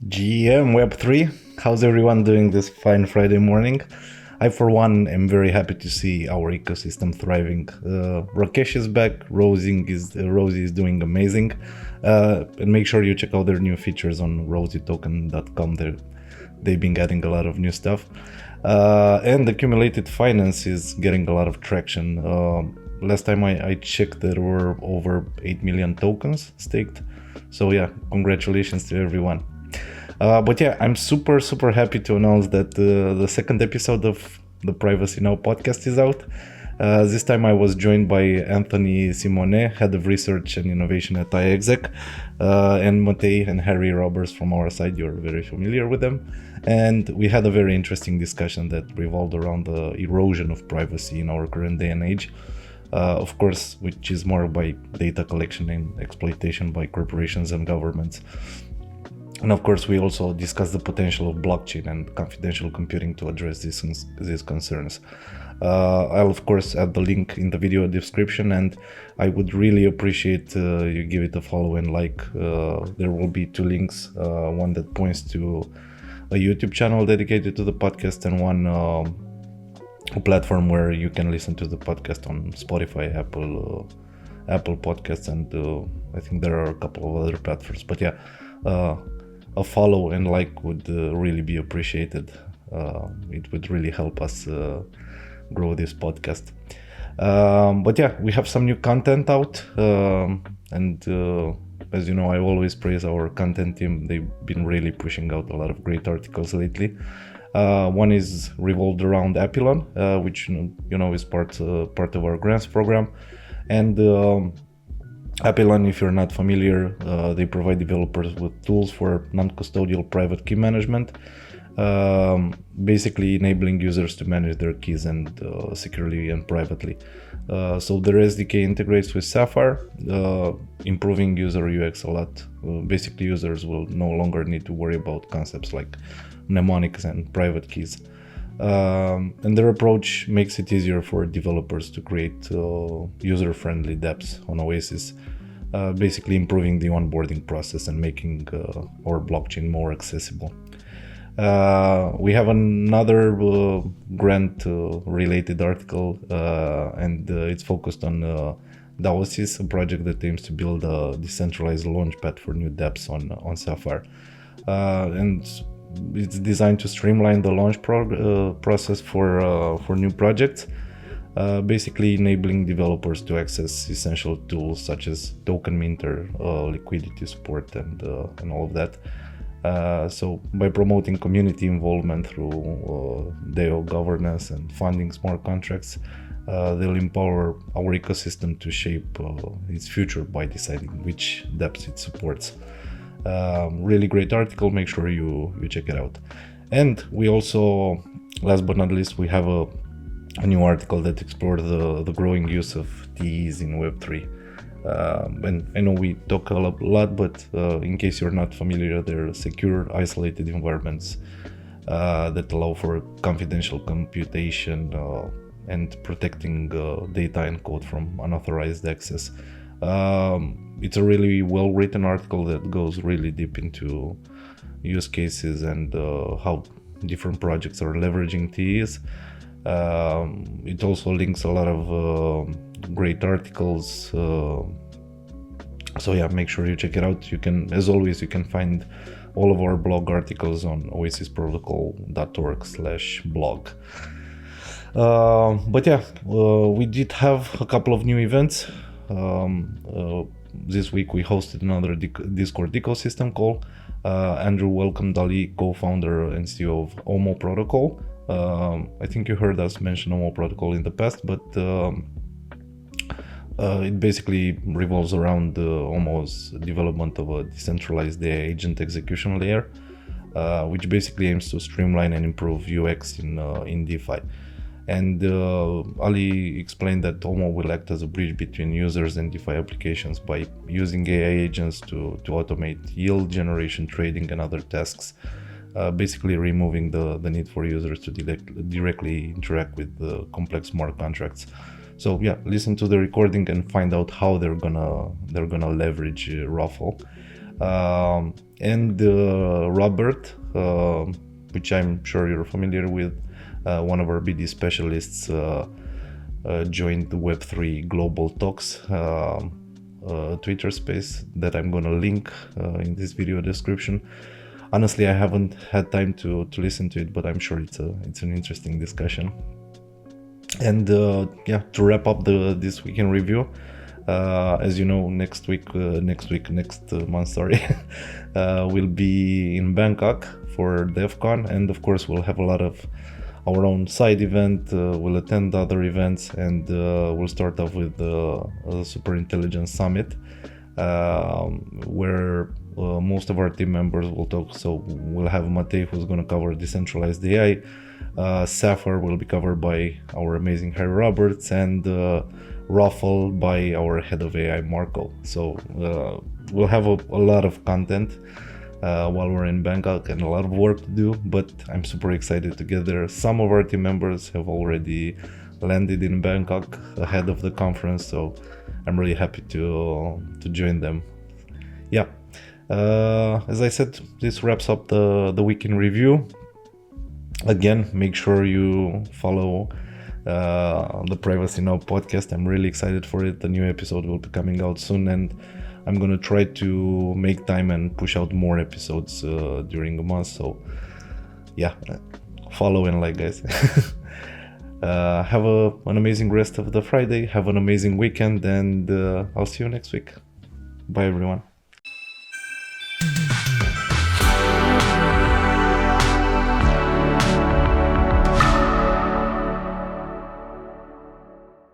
GM Web3. How's everyone doing this fine Friday morning? I, for one, am very happy to see our ecosystem thriving. Rakesh is back. Rosy is doing amazing. And make sure you check out their new features on rosytoken.com. They've been getting a lot of new stuff. And accumulated finance is getting a lot of traction. Last time I checked, there were over 8 million tokens staked. So yeah, congratulations to everyone. But yeah, I'm super happy to announce that the second episode of the Privacy Now podcast is out. This time I was joined by Anthony Simonet, Head of Research and Innovation at iExec, and Matej and Harry Roberts from our side. You're very familiar with them. And we had a very interesting discussion that revolved around the erosion of privacy in our current day and age. Of course, which is more by data collection and exploitation by corporations and governments. And of course, we also discussed the potential of blockchain and confidential computing to address these concerns. I'll of course add the link in the video description, and I would really appreciate you give it a follow and like. There will be two links, one that points to a YouTube channel dedicated to the podcast, and one a platform where you can listen to the podcast on Spotify, Apple Podcasts, and I think there are a couple of other platforms. But yeah, a follow and like would really be appreciated. It would really help us grow this podcast. But yeah, we have some new content out, and as you know, I always praise our content team. They've been really pushing out a lot of great articles lately. One is revolved around Apillon, which you know is part of our grants program. And Apillon, if you're not familiar, they provide developers with tools for non-custodial private key management, basically enabling users to manage their keys and securely and privately. So their SDK integrates with Sapphire, improving user UX a lot. Basically, users will no longer need to worry about concepts like mnemonics and private keys. And their approach makes it easier for developers to create user-friendly dApps on Oasis, basically improving the onboarding process and making our blockchain more accessible. We have another grant-related article, and it's focused on Daosis, a project that aims to build a decentralized launchpad for new dApps on Sapphire. And it's designed to streamline the launch process for new projects, basically enabling developers to access essential tools such as token minter, liquidity support, and all of that. So by promoting community involvement through DAO governance and funding smart contracts, they'll empower our ecosystem to shape its future by deciding which dApps it supports. Really great article, make sure you check it out. And we also, last but not least, we have a new article that explored the growing use of TEs in Web3. And I know we talk a lot, but in case you're not familiar, they're secure, isolated environments that allow for confidential computation and protecting data and code from unauthorized access. It's a really well-written article that goes really deep into use cases and how different projects are leveraging TEs. It also links a lot of great articles. So yeah, make sure you check it out. You can, as always, you can find all of our blog articles on oasisprotocol.org/blog. But yeah, we did have a couple of new events. This week we hosted another Discord ecosystem call. Andrew welcomed Ali, co-founder and CEO of Omo Protocol. I think you heard us mention Omo Protocol in the past, but it basically revolves around Omo's development of a decentralized AI agent execution layer, which basically aims to streamline and improve UX in DeFi. And Ali explained that Omo will act as a bridge between users and DeFi applications by using AI agents to automate yield generation, trading, and other tasks, basically removing the need for users to directly interact with the complex smart contracts. So yeah, listen to the recording and find out how they're gonna leverage Ruffle. And Robert, which I'm sure you're familiar with, one of our BD specialists, joined the Web3 Global Talks Twitter space that I'm gonna link in this video description. Honestly, I haven't had time to listen to it, but I'm sure it's an interesting discussion. And yeah, to wrap up this week in review, as you know, next month, sorry, we'll be in Bangkok for DEF CON, and of course we'll have a lot of our own side event. We'll attend other events, and we'll start off with the Super Intelligence Summit, where most of our team members will talk. So we'll have Matej, who's going to cover decentralized AI. Sapphire will be covered by our amazing Harry Roberts, and Ruffle by our head of AI, Marco. So we'll have a lot of content while we're in Bangkok, and a lot of work to do, but I'm super excited to get there. Some of our team members have already landed in Bangkok ahead of the conference, so I'm really happy to join them. Yeah, as I said, this wraps up the week in review. Again, make sure you follow the Privacy Now podcast. I'm really excited for it. The new episode will be coming out soon, and I'm gonna try to make time and push out more episodes during the month. So yeah, follow and like, guys. Have an amazing rest of the Friday. Have an amazing weekend, and I'll see you next week. Bye, everyone.